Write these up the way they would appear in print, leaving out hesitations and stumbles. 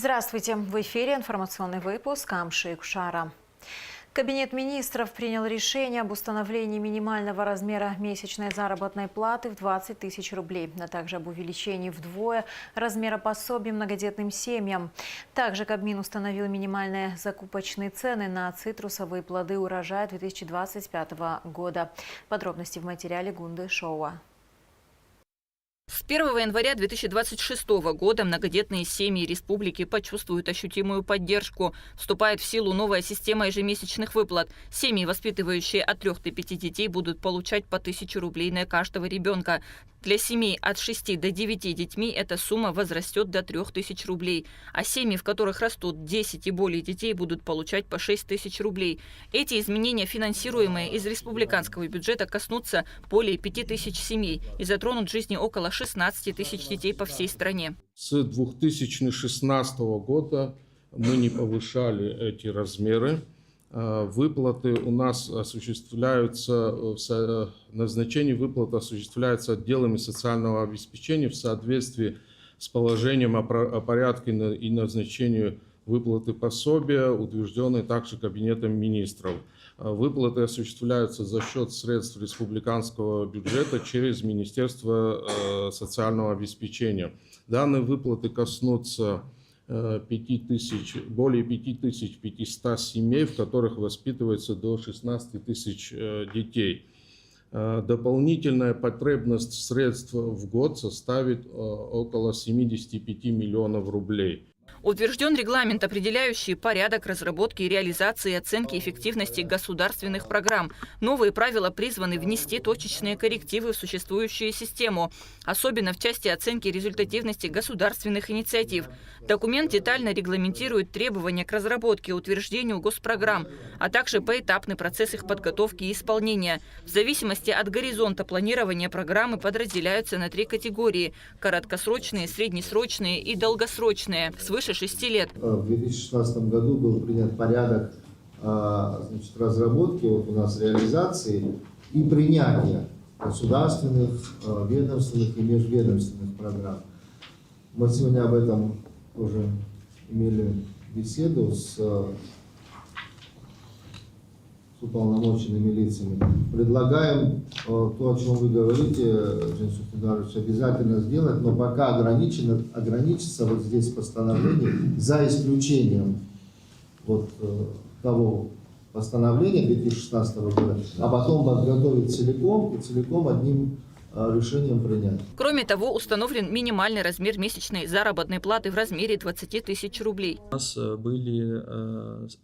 Здравствуйте! В эфире информационный выпуск Амши Кушара. Кабинет министров принял решение об установлении минимального размера месячной заработной платы в 20 тысяч рублей, а также об увеличении вдвое размера пособий многодетным семьям. Также Кабмин установил минимальные закупочные цены на цитрусовые плоды урожая 2025 года. Подробности в материале Гунды Шоуа. С 1 января 2026 года многодетные семьи республики почувствуют ощутимую поддержку. Вступает в силу новая система ежемесячных выплат. Семьи, воспитывающие от 3 до 5 детей, будут получать по 1000 рублей на каждого ребенка. Для семей от 6 до 9 детьми эта сумма возрастет до 3000 рублей. А семьи, в которых растут 10 и более детей, будут получать по 6000 рублей. Эти изменения, финансируемые из республиканского бюджета, коснутся более 5000 семей и затронут жизни около 16 тысяч детей по всей стране. С 2016 года мы не повышали эти размеры. Выплаты у нас осуществляются, назначение выплат осуществляется отделами социального обеспечения в соответствии с положением о порядке и назначении выплаты пособия, утвержденной также Кабинетом министров. Выплаты осуществляются за счет средств республиканского бюджета через Министерство социального обеспечения. Данные выплаты коснутся более 5500 семей, в которых воспитывается до 16 тысяч детей. Дополнительная потребность средств в год составит около 75 миллионов рублей. Утвержден регламент, определяющий порядок разработки, реализации и оценки эффективности государственных программ. Новые правила призваны внести точечные коррективы в существующую систему, особенно в части оценки результативности государственных инициатив. Документ детально регламентирует требования к разработке и утверждению госпрограмм, а также поэтапный процесс их подготовки и исполнения. В зависимости от горизонта планирования программы подразделяются на 3 категории – короткосрочные, среднесрочные и долгосрочные, свыше 6 лет. В 2016 году был принят порядок разработки, у нас реализации и принятия государственных, ведомственных и межведомственных программ. Мы сегодня об этом уже имели беседу с уполномоченными лицами. Предлагаем то, о чем вы говорите, Женис Федорович, обязательно сделать, но пока ограничиться вот здесь постановлением, за исключением вот того постановления 2016 года, а потом подготовить целиком и целиком одним решением принять. Кроме того, установлен минимальный размер месячной заработной платы в размере 20 тысяч рублей. У нас были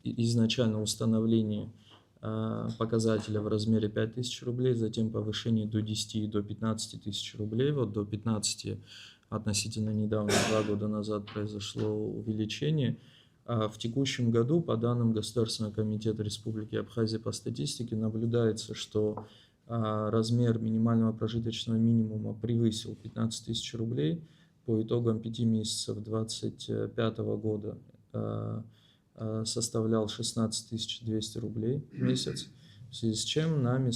изначально установления показателя в размере 5000 рублей, затем повышение до 10 и до 15 тысяч рублей. Вот до 15 относительно недавно, 2 года назад, произошло увеличение. В текущем году, по данным Государственного комитета Республики Абхазия по статистике, наблюдается, что размер минимального прожиточного минимума превысил 15 тысяч рублей. По итогам 5 месяцев 2025 года составлял 16 200 рублей в месяц, в связи с чем нами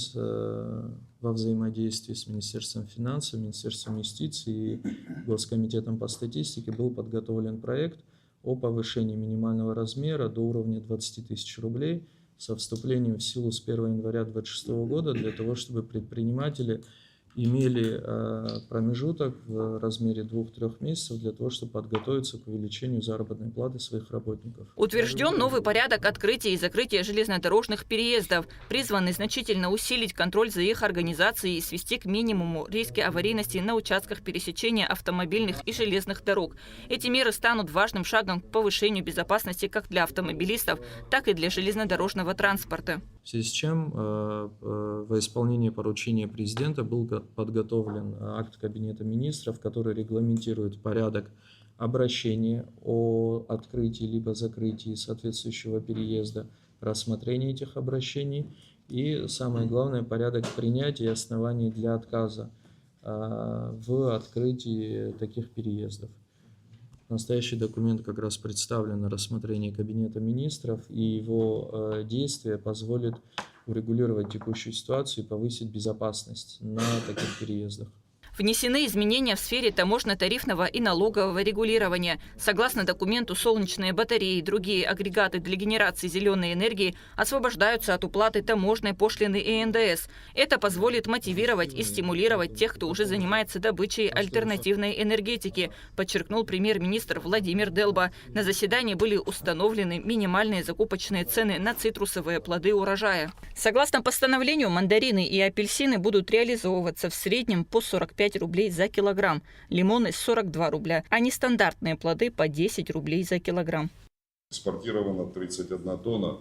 во взаимодействии с Министерством финансов, Министерством юстиции и Госкомитетом по статистике был подготовлен проект о повышении минимального размера до уровня 20 тысяч рублей со вступлением в силу с 1 января 2026 года для того, чтобы предприниматели имели промежуток в размере 2-3 месяцев для того, чтобы подготовиться к увеличению заработной платы своих работников. Утвержден новый порядок открытия и закрытия железнодорожных переездов, призванный значительно усилить контроль за их организацией и свести к минимуму риски аварийности на участках пересечения автомобильных и железных дорог. Эти меры станут важным шагом к повышению безопасности как для автомобилистов, так и для железнодорожного транспорта. В связи с чем во исполнение поручения президента был подготовлен акт Кабинета министров, который регламентирует порядок обращения о открытии либо закрытии соответствующего переезда, рассмотрения этих обращений и, самое главное, порядок принятия и оснований для отказа в открытии таких переездов. Настоящий документ как раз представлен на рассмотрение Кабинета министров, и его действие позволит урегулировать текущую ситуацию и повысить безопасность на таких переездах. Внесены изменения в сфере таможенно-тарифного и налогового регулирования. Согласно документу, солнечные батареи и другие агрегаты для генерации зеленой энергии освобождаются от уплаты таможенной пошлины и НДС. Это позволит мотивировать и стимулировать тех, кто уже занимается добычей альтернативной энергетики, подчеркнул премьер-министр Владимир Делба. На заседании были установлены минимальные закупочные цены на цитрусовые плоды урожая. Согласно постановлению, мандарины и апельсины будут реализовываться в среднем по 45 рублей за килограмм, лимоны 42 рубля, а нестандартные плоды по 10 рублей за килограмм. Экспортировано 31 тонна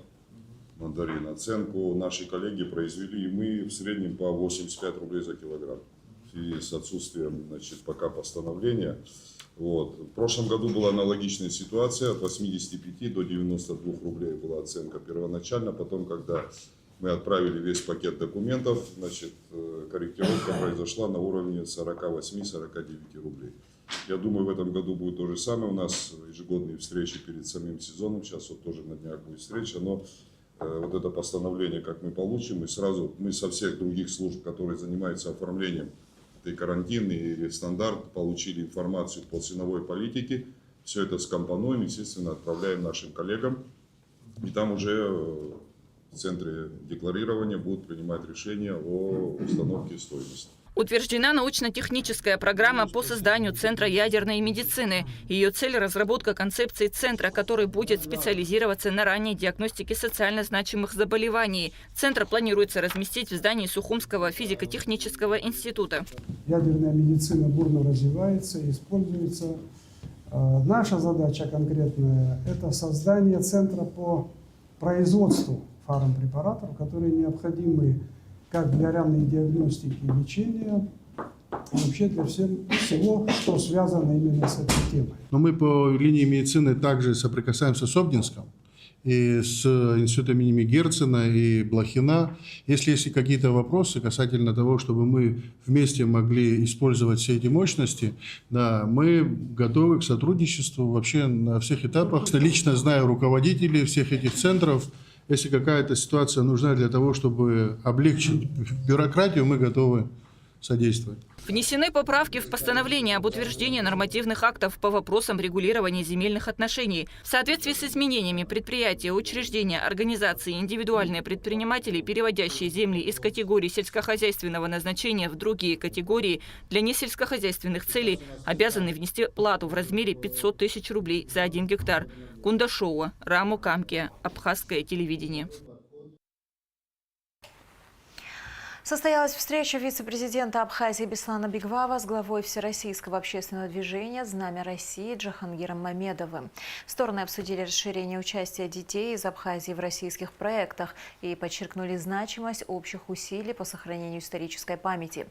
мандарин. Оценку наши коллеги произвели, и мы в среднем по 85 рублей за килограмм. В связи с отсутствием, пока постановления. В прошлом году была аналогичная ситуация, от 85 до 92 рублей была оценка первоначально. Потом, когда мы отправили весь пакет документов, корректировка произошла на уровне 48-49 рублей. Я думаю, в этом году будет то же самое. У нас ежегодные встречи перед самим сезоном. Сейчас тоже на днях будет встреча. Но это постановление, как мы получим, и сразу мы со всех других служб, которые занимаются оформлением этой карантинной или стандарт, получили информацию по ценовой политике. Все это скомпонуем, естественно, отправляем нашим коллегам. И там уже в центре декларирования будут принимать решения о установке стоимости. Утверждена научно-техническая программа по созданию Центра ядерной медицины. Ее цель – разработка концепции центра, который будет специализироваться на ранней диагностике социально значимых заболеваний. Центр планируется разместить в здании Сухумского физико-технического института. Ядерная медицина бурно развивается и используется. Наша задача конкретная – это создание центра по производству фармпрепаратов, которые необходимы как для ранней диагностики и лечения, и вообще для всего, что связано именно с этой темой. Но мы по линии медицины также соприкасаемся с Обнинском и с институтом имени Герцена и Блохина. Если есть какие-то вопросы касательно того, чтобы мы вместе могли использовать все эти мощности, да, мы готовы к сотрудничеству вообще на всех этапах. Лично знаю руководителей всех этих центров. Если какая-то ситуация нужна для того, чтобы облегчить бюрократию, мы готовы содействовать. Внесены поправки в постановление об утверждении нормативных актов по вопросам регулирования земельных отношений. В соответствии с изменениями предприятия, учреждения, организации, индивидуальные предприниматели, переводящие земли из категории сельскохозяйственного назначения в другие категории для несельскохозяйственных целей, обязаны внести плату в размере 500 тысяч рублей за 1 гектар. Кундашова, Раму Камкия, Абхазское телевидение. Состоялась встреча вице-президента Абхазии Беслана Бигвава с главой Всероссийского общественного движения «Знамя России» Джахангиром Мамедовым. Стороны обсудили расширение участия детей из Абхазии в российских проектах и подчеркнули значимость общих усилий по сохранению исторической памяти.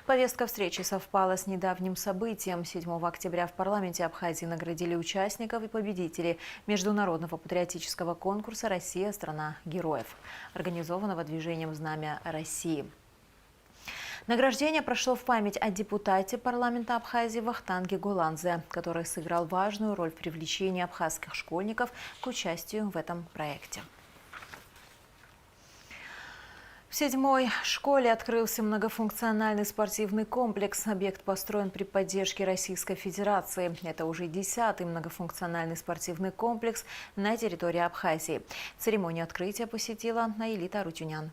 Повестка встречи совпала с недавним событием. 7 октября в парламенте Абхазии наградили участников и победителей международного патриотического конкурса «Россия – страна героев», организованного движением «Знамя России». Награждение прошло в память о депутате парламента Абхазии Вахтанге Гуланзе, который сыграл важную роль в привлечении абхазских школьников к участию в этом проекте. В 7-й школе открылся многофункциональный спортивный комплекс. Объект построен при поддержке Российской Федерации. Это уже 10-й многофункциональный спортивный комплекс на территории Абхазии. Церемонию открытия посетила Наилита Арутюнян.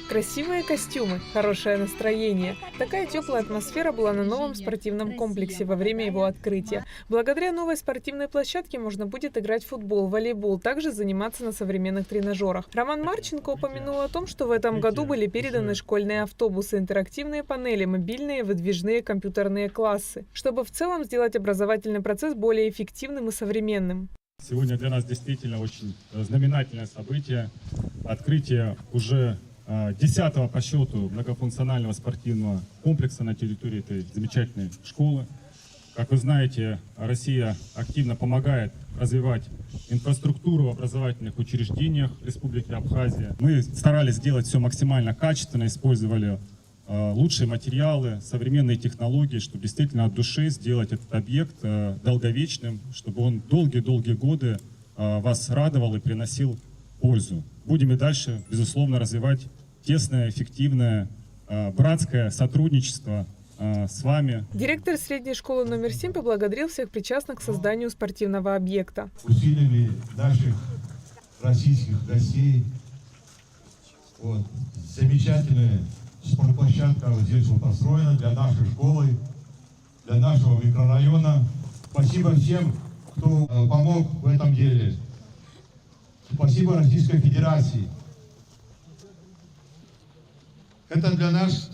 Красивые костюмы, хорошее настроение. Такая теплая атмосфера была на новом спортивном комплексе во время его открытия. Благодаря новой спортивной площадке можно будет играть в футбол, волейбол, также заниматься на современных тренажерах. Роман Марченко упомянул о том, что в этом году были переданы школьные автобусы, интерактивные панели, мобильные выдвижные компьютерные классы, чтобы в целом сделать образовательный процесс более эффективным и современным. Сегодня для нас действительно очень знаменательное событие. Открытие уже 10-го по счету многофункционального спортивного комплекса на территории этой замечательной школы. Как вы знаете, Россия активно помогает развивать инфраструктуру в образовательных учреждениях Республики Абхазия. Мы старались сделать все максимально качественно, использовали лучшие материалы, современные технологии, чтобы действительно от души сделать этот объект долговечным, чтобы он долгие-долгие годы вас радовал и приносил пользу. Будем и дальше, безусловно, развивать тесное, эффективное, братское сотрудничество с вами. Директор средней школы номер 7 поблагодарил всех причастных к созданию спортивного объекта. Усилиями наших российских гостей. Вот. Замечательная спортплощадка вот здесь вот построена для нашей школы, для нашего микрорайона. Спасибо всем, кто помог в этом деле. Спасибо Российской Федерации. Это для нас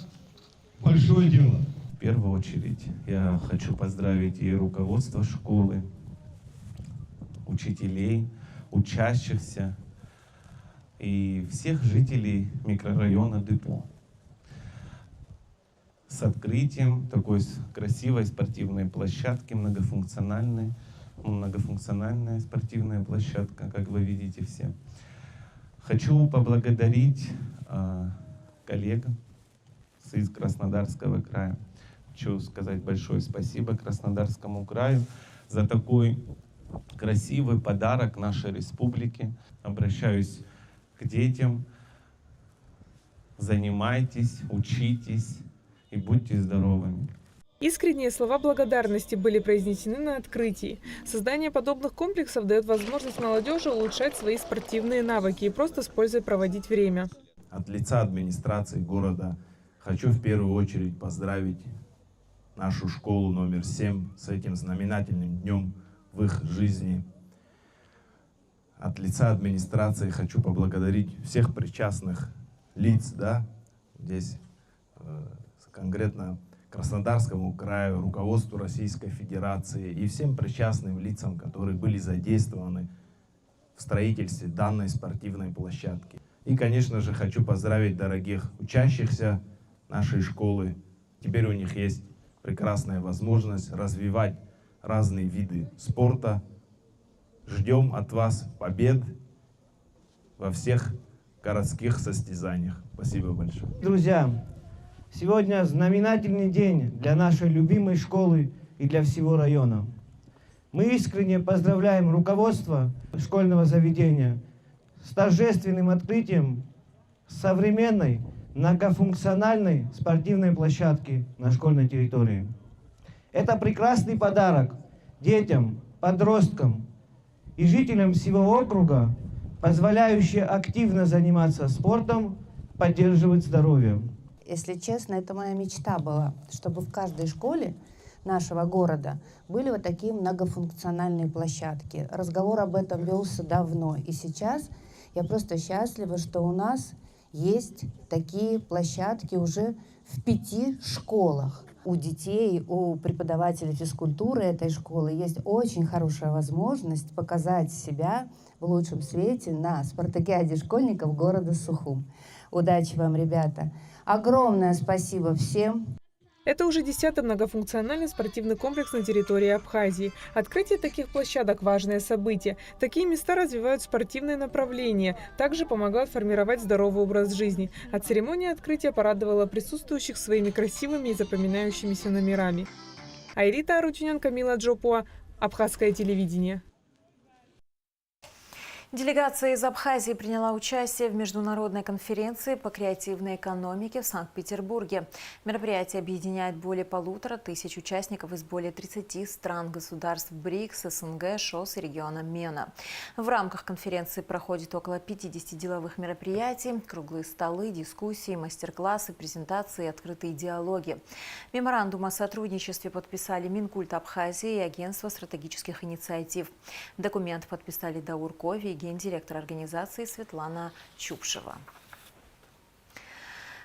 большое дело. В первую очередь я хочу поздравить и руководство школы, учителей, учащихся и всех жителей микрорайона Депо с открытием такой красивой спортивной площадки, многофункциональная спортивная площадка, как вы видите все. Хочу поблагодарить коллегам из Краснодарского края. Хочу сказать большое спасибо Краснодарскому краю за такой красивый подарок нашей республике. Обращаюсь к детям. Занимайтесь, учитесь и будьте здоровыми. Искренние слова благодарности были произнесены на открытии. Создание подобных комплексов дает возможность молодежи улучшать свои спортивные навыки и просто с пользой проводить время. От лица администрации города хочу в первую очередь поздравить нашу школу номер 7 с этим знаменательным днем в их жизни. От лица администрации хочу поблагодарить всех причастных лиц, здесь конкретно Краснодарскому краю, руководству Российской Федерации и всем причастным лицам, которые были задействованы в строительстве данной спортивной площадки. И, конечно же, хочу поздравить дорогих учащихся нашей школы. Теперь у них есть прекрасная возможность развивать разные виды спорта. Ждем от вас побед во всех городских состязаниях. Спасибо большое. Друзья, сегодня знаменательный день для нашей любимой школы и для всего района. Мы искренне поздравляем руководство школьного заведения с торжественным открытием современной многофункциональной спортивной площадки на школьной территории. Это прекрасный подарок детям, подросткам и жителям всего округа, позволяющий активно заниматься спортом, поддерживать здоровье. Если честно, это моя мечта была, чтобы в каждой школе нашего города были вот такие многофункциональные площадки. Разговор об этом велся давно, и сейчас я просто счастлива, что у нас есть такие площадки уже в 5 школах. У детей, у преподавателей физкультуры этой школы есть очень хорошая возможность показать себя в лучшем свете на спартакиаде школьников города Сухум. Удачи вам, ребята! Огромное спасибо всем! Это уже 10-й многофункциональный спортивный комплекс на территории Абхазии. Открытие таких площадок – важное событие. Такие места развивают спортивные направления, также помогают формировать здоровый образ жизни. А церемония открытия порадовала присутствующих своими красивыми и запоминающимися номерами. Айрита Арутюнян, Камила Джопуа, Абхазское телевидение. Делегация из Абхазии приняла участие в международной конференции по креативной экономике в Санкт-Петербурге. Мероприятие объединяет более 1500 участников из более 30 стран, государств БРИКС, СНГ, ШОС и региона МЕНА. В рамках конференции проходит около 50 деловых мероприятий, круглые столы, дискуссии, мастер-классы, презентации и открытые диалоги. Меморандум о сотрудничестве подписали Минкульт Абхазии и Агентство стратегических инициатив. Документ подписали Даур Кови и гендиректор организации Светлана Чупшева.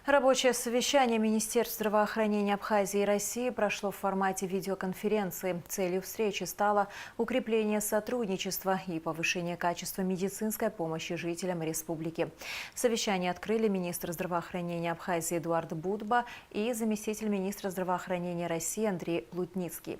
Рабочее совещание Министерств здравоохранения Абхазии и России прошло в формате видеоконференции. Целью встречи стало укрепление сотрудничества и повышение качества медицинской помощи жителям республики. Совещание открыли министр здравоохранения Абхазии Эдуард Будба и заместитель министра здравоохранения России Андрей Плутницкий.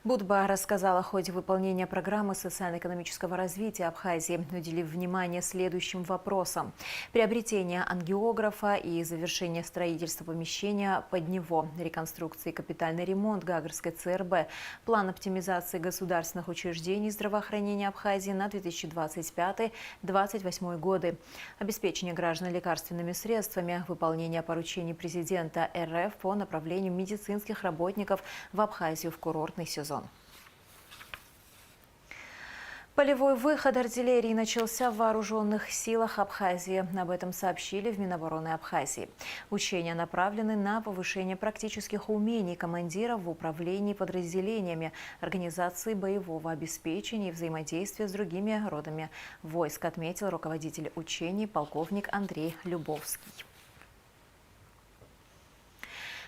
Будба рассказал о ходе выполнения программы социально-экономического развития Абхазии, уделив внимание следующим вопросам: приобретение ангиографа и завершение завершение строительства помещения под него, реконструкции и капитальный ремонт Гагарской ЦРБ, план оптимизации государственных учреждений здравоохранения Абхазии на 2025-2028 годы, обеспечение граждан лекарственными средствами, выполнение поручений президента РФ по направлению медицинских работников в Абхазию в курортный сезон. Полевой выход артиллерии начался в вооруженных силах Абхазии. Об этом сообщили в Минобороны Абхазии. Учения направлены на повышение практических умений командиров в управлении подразделениями, организации боевого обеспечения и взаимодействия с другими родами войск, отметил руководитель учений полковник Андрей Любовский.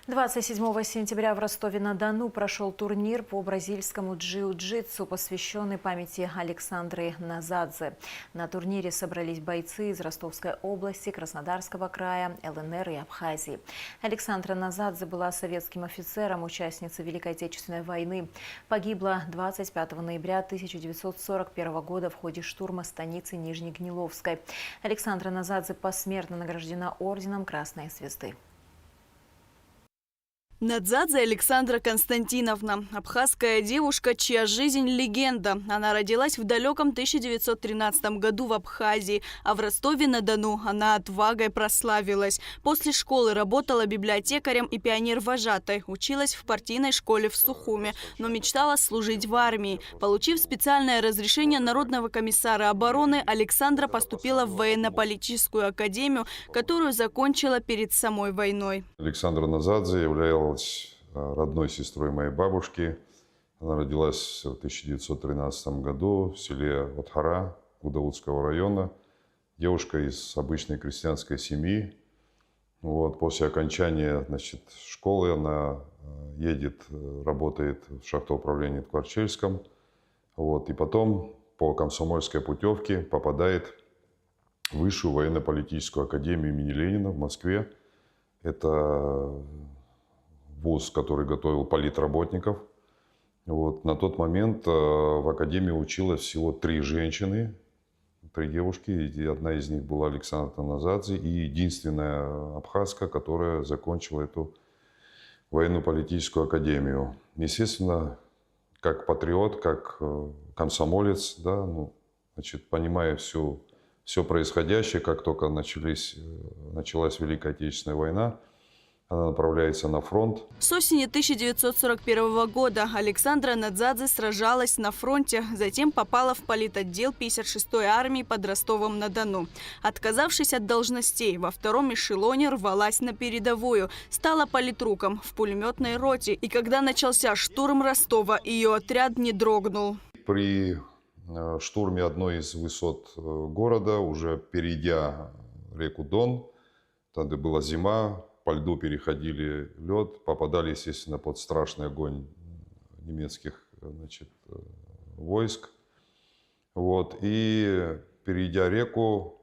27 сентября в Ростове-на-Дону прошел турнир по бразильскому джиу-джитсу, посвященный памяти Александры Назадзе. На турнире собрались бойцы из Ростовской области, Краснодарского края, ЛНР и Абхазии. Александра Назадзе была советским офицером, участницей Великой Отечественной войны. Погибла 25 ноября 1941 года в ходе штурма станицы Нижнегниловской. Александра Назадзе посмертно награждена орденом Красной Звезды. Надзадзе Александра Константиновна – абхазская девушка, чья жизнь – легенда. Она родилась в далеком 1913 году в Абхазии, а в Ростове-на-Дону она отвагой прославилась. После школы работала библиотекарем и пионер-вожатой, училась в партийной школе в Сухуме, но мечтала служить в армии. Получив специальное разрешение Народного комиссара обороны, Александра поступила в военно-политическую академию, которую закончила перед самой войной. Александра Назадзе являлась родной сестрой моей бабушки. Она родилась в 1913 году в селе Отхара Гудаутского района. Девушка из обычной крестьянской семьи. После окончания школы она едет, работает в шахтоуправлении в Кварчельском. И потом по комсомольской путевке попадает в Высшую военно-политическую академию имени Ленина в Москве. Это вуз, который готовил политработников. На тот момент в академии училось всего 3 женщины, 3 девушки. И одна из них была Александра Назадзе. И единственная абхазка, которая закончила эту военно-политическую академию. Естественно, как патриот, как комсомолец, понимая все происходящее, как только началась Великая Отечественная война, она направляется на фронт. С осени 1941 года Александра Надзадзе сражалась на фронте, затем попала в политотдел 56-й армии под Ростовом-на-Дону. Отказавшись от должностей, во 2-м эшелоне рвалась на передовую, стала политруком в пулеметной роте. И когда начался штурм Ростова, ее отряд не дрогнул. При штурме одной из высот города, уже перейдя реку Дон, тогда была зима, по льду переходили лед, попадали, естественно, под страшный огонь немецких войск. И перейдя реку,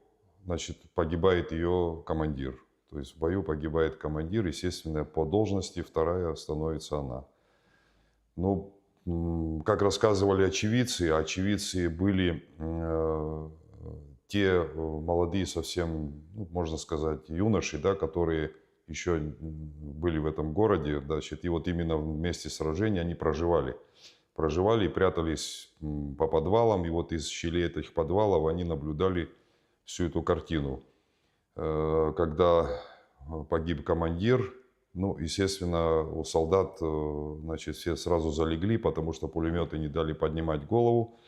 погибает ее командир. То есть в бою погибает командир, естественно, по должности 2-я становится она. Как рассказывали очевидцы были те молодые совсем, можно сказать, юноши, которые еще были в этом городе, и именно в месте сражения они проживали и прятались по подвалам, и из щелей этих подвалов они наблюдали всю эту картину. Когда погиб командир, естественно, у солдат, все сразу залегли, потому что пулеметы не дали поднимать голову.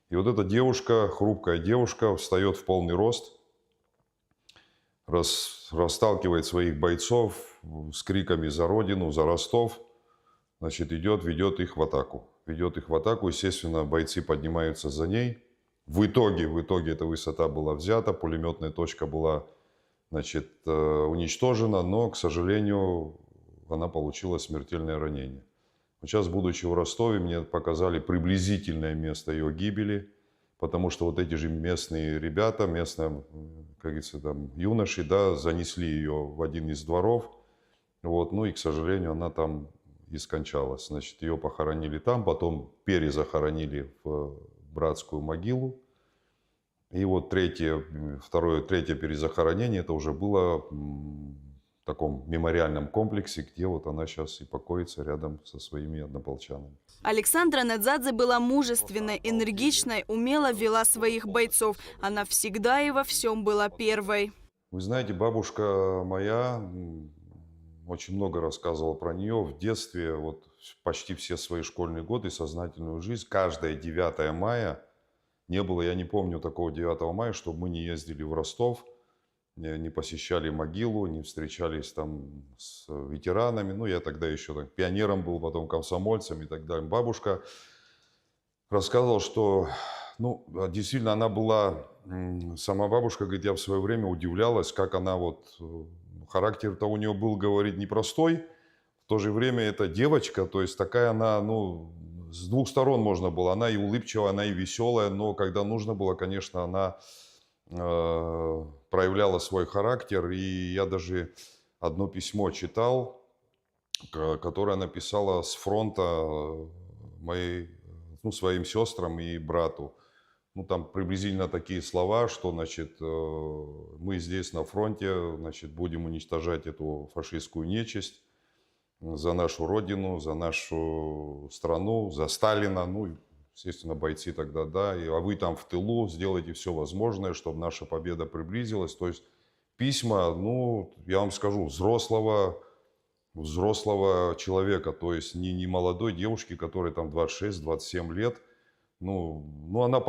И эта девушка, хрупкая девушка, встает в полный рост, расталкивает своих бойцов с криками «За Родину! За Ростов!», ведет их в атаку. Естественно, бойцы поднимаются за ней. В итоге эта высота была взята, пулеметная точка была уничтожена, но, к сожалению, она получила смертельное ранение. Сейчас, будучи в Ростове, мне показали приблизительное место ее гибели, потому что эти же местные ребята, местные, как говорится, юноши, занесли ее в один из дворов, и, к сожалению, она там и скончалась. Ее похоронили там, потом перезахоронили в братскую могилу. И третье перезахоронение, это уже было таком мемориальном комплексе, где вот она сейчас и покоится рядом со своими однополчанами. Александра Надзадзе была мужественной, энергичной, умело вела своих бойцов. Она всегда и во всем была первой. Вы знаете, бабушка моя очень много рассказывала про нее. В детстве, вот почти все свои школьные годы, сознательную жизнь, каждое 9 мая, не было, я не помню такого 9 мая, чтобы мы не ездили в Ростов, не посещали могилу, не встречались там с ветеранами. Ну, я тогда еще так, пионером был, потом комсомольцем и так далее. Бабушка рассказывала, что, ну, действительно, она была, сама бабушка, говорит, я в свое время удивлялась, как она вот, характер-то у нее был, говорит, непростой. В то же время эта девочка, то есть такая она, ну, с двух сторон можно было. Она и улыбчивая, она и веселая, но когда нужно было, конечно, она проявляла свой характер. И я даже одно письмо читал, которое она писала с фронта своим сестрам и брату. Ну, там приблизительно такие слова, что, значит, мы здесь на фронте, значит, будем уничтожать эту фашистскую нечисть за нашу родину, за нашу страну, за Сталина. Ну, естественно, бойцы тогда, да. А вы там в тылу сделайте все возможное, чтобы наша победа приблизилась. То есть письма, ну, я вам скажу, взрослого человека, то есть не молодой девушки, которой там 26-27 лет. Ну, она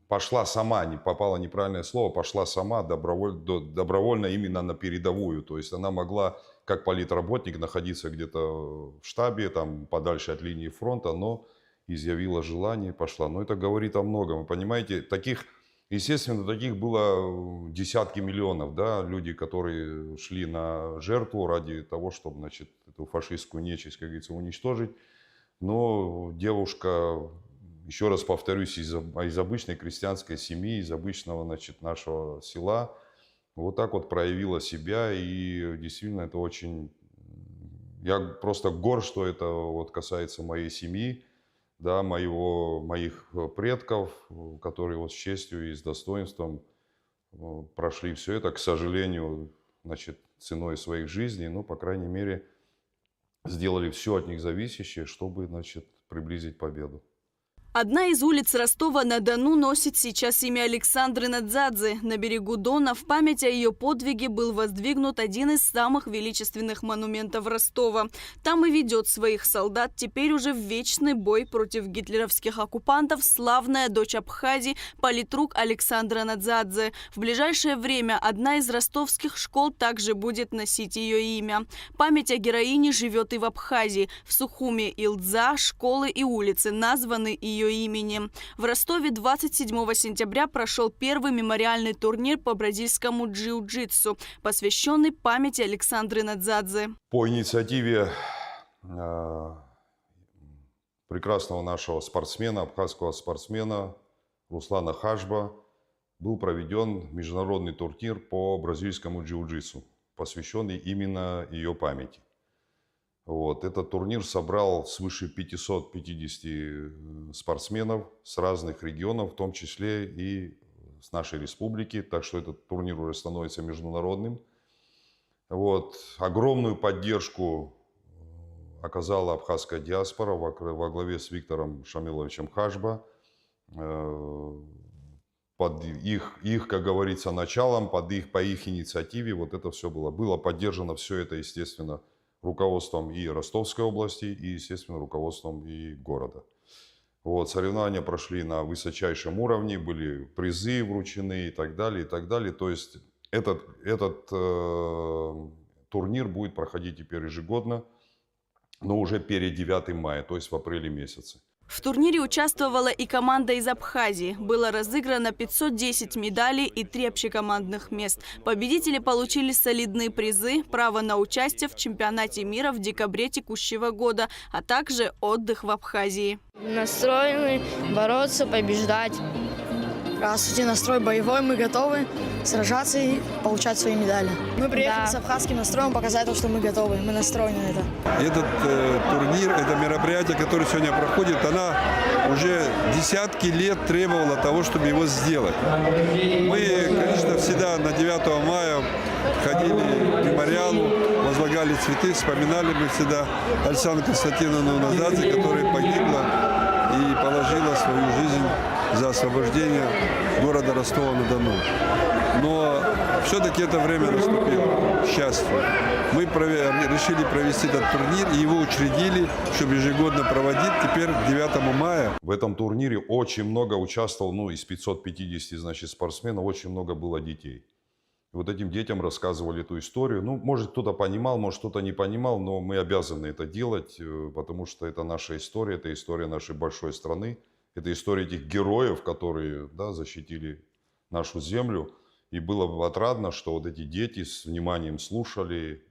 пошла сама, не попала неправильное слово, пошла сама добровольно именно на передовую. То есть она могла, как политработник, находиться где-то в штабе, там, подальше от линии фронта, но изъявила желание и пошла. Но это говорит о многом. Вы понимаете, естественно, таких было десятки миллионов, да, люди, которые шли на жертву ради того, чтобы, значит, эту фашистскую нечисть, как говорится, уничтожить. Но девушка, еще раз повторюсь, из обычной крестьянской семьи, из обычного, значит, нашего села, вот так вот проявила себя. И действительно это очень... Я просто горд, что это вот касается моей семьи, да, моих предков, которые вот с честью и с достоинством прошли все это, к сожалению, значит, ценой своих жизней, но, по крайней мере, сделали все от них зависящее, чтобы, значит, приблизить победу. Одна из улиц Ростова-на-Дону носит сейчас имя Александры Надзадзе. На берегу Дона в память о ее подвиге был воздвигнут один из самых величественных монументов Ростова. Там и ведет своих солдат теперь уже в вечный бой против гитлеровских оккупантов славная дочь Абхазии, политрук Александра Надзадзе. В ближайшее время одна из ростовских школ также будет носить ее имя. Память о героине живет и в Абхазии. В Сухуме и Лдза школы и улицы названы ее именем. В Ростове 27 сентября прошел первый мемориальный турнир по бразильскому джиу-джитсу, посвященный памяти Александры Надзадзе. По инициативе прекрасного нашего спортсмена, абхазского спортсмена Руслана Хашба, был проведен международный турнир по бразильскому джиу-джитсу, посвященный именно ее памяти. Вот. Этот турнир собрал свыше 550 спортсменов с разных регионов, в том числе и с нашей республики. Так что этот турнир уже становится международным. Вот. Огромную поддержку оказала абхазская диаспора во главе с Виктором Шамиловичем Хашба. Под их, как говорится, началом, по их инициативе вот это все было. Было поддержано все это, естественно, руководством и Ростовской области, и, естественно, руководством и города. Вот, соревнования прошли на высочайшем уровне, были призы вручены и так далее, и так далее. То есть этот турнир будет проходить теперь ежегодно, но уже перед 9 мая, то есть в апреле месяце. В турнире участвовала и команда из Абхазии. Было разыграно 510 медалей и 3 общекомандных мест. Победители получили солидные призы, право на участие в чемпионате мира в декабре текущего года, а также отдых в Абхазии. Настроены бороться, побеждать. Раз у тебя настрой боевой, мы готовы сражаться и получать свои медали. Мы приехали с абхазским настроем показать то, что мы готовы, мы настроены на это. Этот турнир, это мероприятие, которое сегодня проходит, она уже десятки лет требовала того, чтобы его сделать. Мы, конечно, всегда на 9 мая ходили мемориалу, возлагали цветы, вспоминали мы всегда Александру Константиновну Назадзе, которая погибла и положила свою жизнь за освобождение города Ростова-на-Дону. Но все-таки это время наступило, к счастью. Мы решили провести этот турнир, и его учредили, чтобы ежегодно проводить теперь к 9 мая. В этом турнире очень много участвовал, из 550, спортсменов, очень много было детей. И вот этим детям рассказывали эту историю. Может, кто-то понимал, может, кто-то не понимал, но мы обязаны это делать, потому что это наша история, это история нашей большой страны, это история этих героев, которые защитили нашу землю. И было бы отрадно, что вот эти дети с вниманием слушали,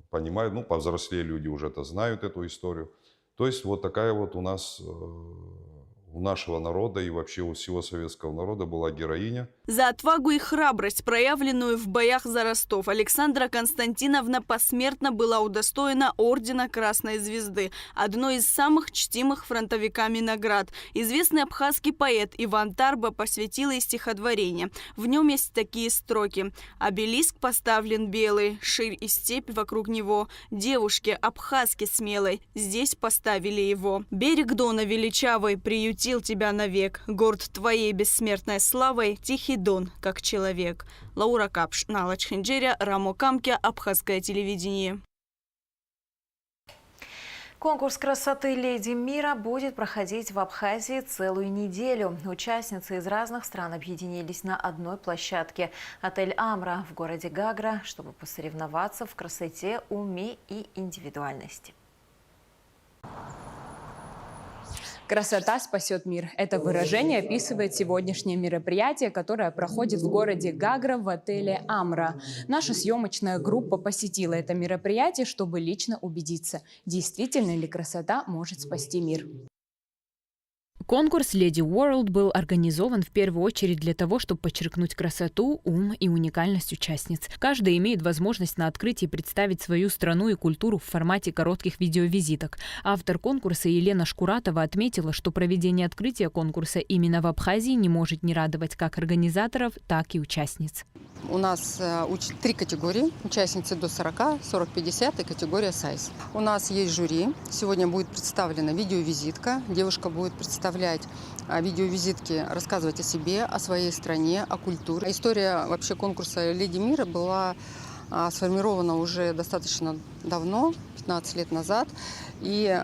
понимают, повзрослее люди уже это знают, эту историю. То есть вот такая вот у нас, у нашего народа и вообще у всего советского народа была героиня. За отвагу и храбрость, проявленную в боях за Ростов, Александра Константиновна посмертно была удостоена ордена Красной Звезды, одной из самых чтимых фронтовиками наград. Известный абхазский поэт Иван Тарба посвятил ей стихотворение. В нем есть такие строки: «Обелиск поставлен белый, ширь и степь вокруг него. Девушке абхазки смелой здесь поставили его. Берег Дона величавый приютил тебя навек. Горд твоей бессмертной славой, тихий Дон, как человек». Лаура Капш, Нала Чхенджеря, Рамо Камке, Абхазское телевидение. Конкурс красоты «Леди мира» будет проходить в Абхазии целую неделю. Участницы из разных стран объединились на одной площадке – отель «Амра» в городе Гагра, чтобы посоревноваться в красоте, уме и индивидуальности. «Красота спасет мир» – это выражение описывает сегодняшнее мероприятие, которое проходит в городе Гагра в отеле «Амра». Наша съемочная группа посетила это мероприятие, чтобы лично убедиться, действительно ли красота может спасти мир. Конкурс «Lady World» был организован в первую очередь для того, чтобы подчеркнуть красоту, ум и уникальность участниц. Каждая имеет возможность на открытии представить свою страну и культуру в формате коротких видеовизиток. Автор конкурса Елена Шкуратова отметила, что проведение открытия конкурса именно в Абхазии не может не радовать как организаторов, так и участниц. У нас 3 категории. Участницы до 40, 40-50 и категория сайз. У нас есть жюри. Сегодня будет представлена видеовизитка. Девушка будет представлять видеовизитки, рассказывать о себе, о своей стране, о культуре. История вообще конкурса «Леди мира» была сформирована уже достаточно давно, 15 лет назад, и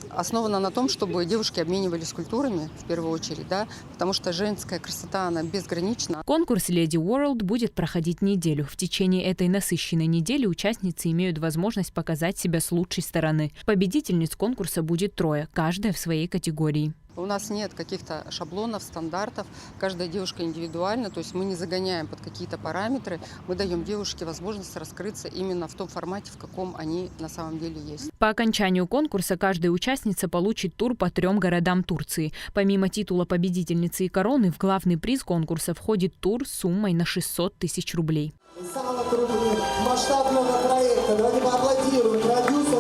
основана на том, чтобы девушки обменивались культурами, в первую очередь, потому что женская красота, она безгранична. Конкурс «Lady World» будет проходить неделю. В течение этой насыщенной недели участницы имеют возможность показать себя с лучшей стороны. Победительниц конкурса будет 3, каждая в своей категории. У нас нет каких-то шаблонов, стандартов. Каждая девушка индивидуальна, то есть мы не загоняем под какие-то параметры. Мы даем девушке возможность раскрыться именно в том формате, в каком они на самом деле есть. По окончанию конкурса каждая участница получит тур по 3 городам Турции. Помимо титула победительницы и короны, в главный приз конкурса входит тур с суммой на 600 тысяч рублей. Самого крупного масштабного проекта. Давайте поаплодируем продюсер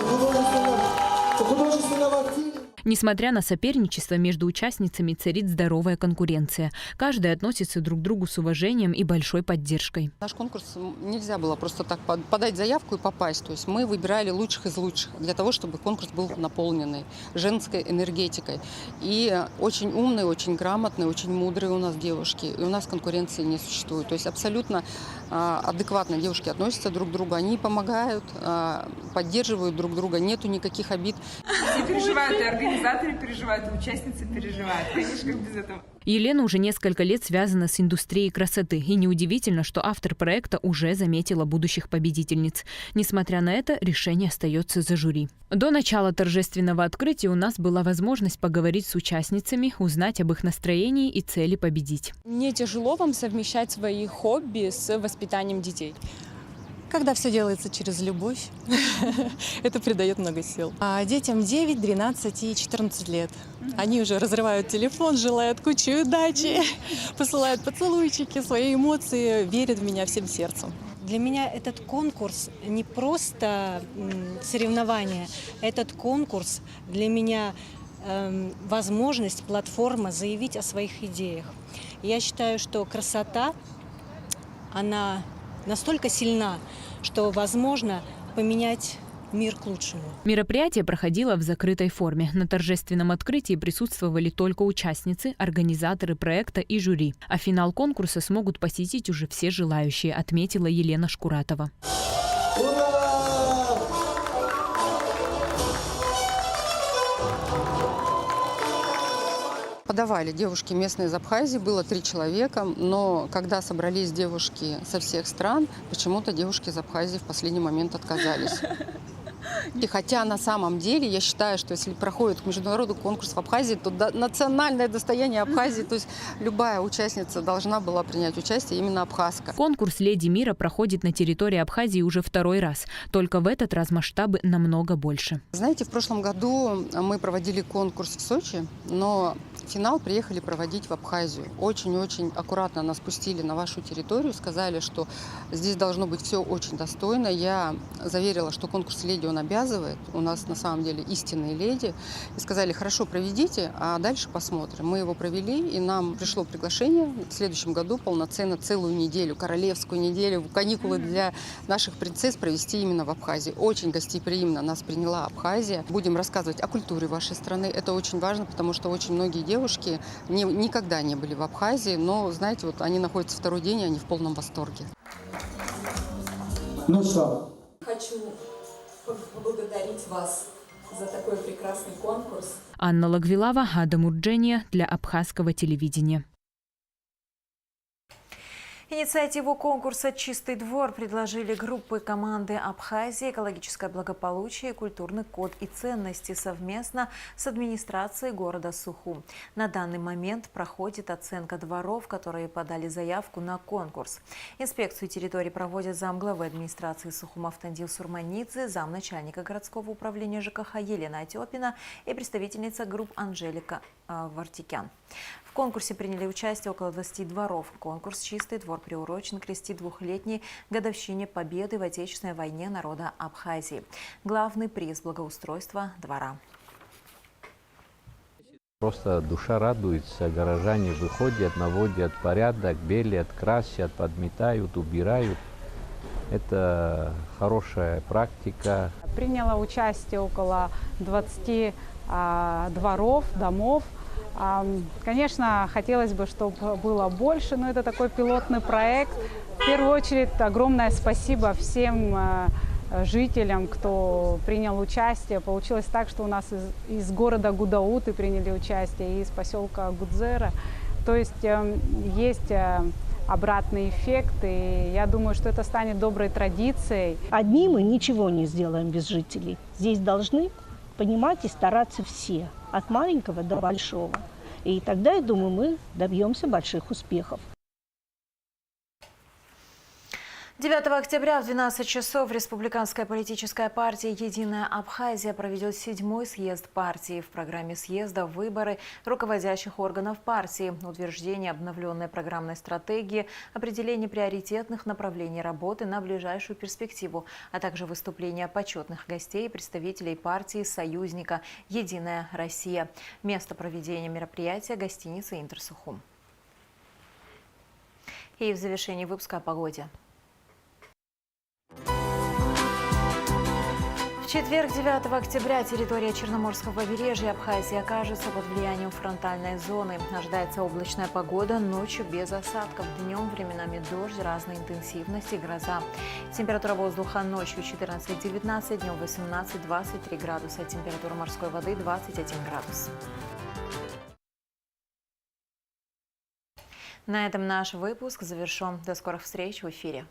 художественного фильма. Несмотря на соперничество, между участницами царит здоровая конкуренция. Каждая относится друг к другу с уважением и большой поддержкой. Наш конкурс нельзя было просто так подать заявку и попасть. То есть мы выбирали лучших из лучших для того, чтобы конкурс был наполненный женской энергетикой. И очень умные, очень грамотные, очень мудрые у нас девушки. И у нас конкуренции не существует. То есть абсолютно адекватно девушки относятся друг к другу. Они помогают, поддерживают друг друга. Нету никаких обид. Все переживают, и организаторы переживают, и участницы переживают. Конечно, как без этого. Елена уже несколько лет связана с индустрией красоты. И неудивительно, что автор проекта уже заметила будущих победительниц. Несмотря на это, решение остается за жюри. До начала торжественного открытия у нас была возможность поговорить с участницами, узнать об их настроении и цели победить. Не тяжело вам совмещать свои хобби с воспитанием детей? Когда все делается через любовь, это придает много сил. А детям 9, 12 и 14 лет. Они уже разрывают телефон, желают кучу удачи, посылают поцелуйчики, свои эмоции, верят в меня всем сердцем. Для меня этот конкурс не просто соревнование, этот конкурс для меня возможность, платформа заявить о своих идеях. Я считаю, что красота, она настолько сильна, что возможно поменять мир к лучшему. Мероприятие проходило в закрытой форме. На торжественном открытии присутствовали только участницы, организаторы проекта и жюри. А финал конкурса смогут посетить уже все желающие, отметила Елена Шкуратова. Подавали девушки местные из Абхазии, было 3 человека, но когда собрались девушки со всех стран, почему-то девушки из Абхазии в последний момент отказались. И хотя на самом деле я считаю, что если проходит международный конкурс в Абхазии, то национальное достояние Абхазии, то есть любая участница должна была принять участие именно абхазка. Конкурс «Леди мира» проходит на территории Абхазии уже второй раз. Только в этот раз масштабы намного больше. Знаете, в прошлом году мы проводили конкурс в Сочи, но финал приехали проводить в Абхазию. Очень-очень аккуратно нас пустили на вашу территорию, сказали, что здесь должно быть все очень достойно. Я заверила, что конкурс «Леди» он обязывает. У нас на самом деле истинные леди. И сказали, хорошо, проведите, а дальше посмотрим. Мы его провели, и нам пришло приглашение в следующем году полноценно целую неделю, королевскую неделю, каникулы для наших принцесс провести именно в Абхазии. Очень гостеприимно нас приняла Абхазия. Будем рассказывать о культуре вашей страны. Это очень важно, потому что очень многие девушки никогда не были в Абхазии, но, знаете, вот они находятся второй день, и они в полном восторге. Ну что? Хочу поблагодарить вас за такой прекрасный конкурс. Анна Лагвилава, Ада Мурджения для Абхазского телевидения. Инициативу конкурса «Чистый двор» предложили группы команды Абхазии, экологическое благополучие, культурный код и ценности совместно с администрацией города Сухум. На данный момент проходит оценка дворов, которые подали заявку на конкурс. Инспекцию территории проводят замглавы администрации Сухум Автандил Сурманидзе, замначальника городского управления ЖКХ Елена Отепина и представительница групп Анжелика Вартикян. В конкурсе приняли участие около 20 дворов. Конкурс «Чистый двор» приурочен к 32-летней годовщине победы в Отечественной войне народа Абхазии. Главный приз – благоустройство двора. Просто душа радуется, горожане выходят, наводят порядок, белят, красят, подметают, убирают. Это хорошая практика. Приняла участие около 20 дворов, домов. Конечно, хотелось бы, чтобы было больше, но это такой пилотный проект. В первую очередь, огромное спасибо всем жителям, кто принял участие. Получилось так, что у нас из города Гудауты приняли участие, и из поселка Гудзера. То есть есть обратный эффект, и я думаю, что это станет доброй традицией. Одни мы ничего не сделаем без жителей. Здесь должны понимать и стараться все, от маленького до большого. И тогда, я думаю, мы добьемся больших успехов. 9 октября в 12 часов Республиканская политическая партия «Единая Абхазия» проведет 7-й съезд партии. В программе съезда выборы руководящих органов партии, утверждение обновленной программной стратегии, определение приоритетных направлений работы на ближайшую перспективу, а также выступления почетных гостей и представителей партии союзника «Единая Россия». Место проведения мероприятия – гостиница «Интерсухум». И в завершении выпуска о погоде. В четверг, 9 октября, территория Черноморского побережья Абхазии окажется под влиянием фронтальной зоны. Ожидается облачная погода, ночью без осадков, днем временами дождь разной интенсивности, гроза. Температура воздуха ночью 14-19, днем 18-23 градуса, температура морской воды 21 градус. На этом наш выпуск завершен. До скорых встреч в эфире.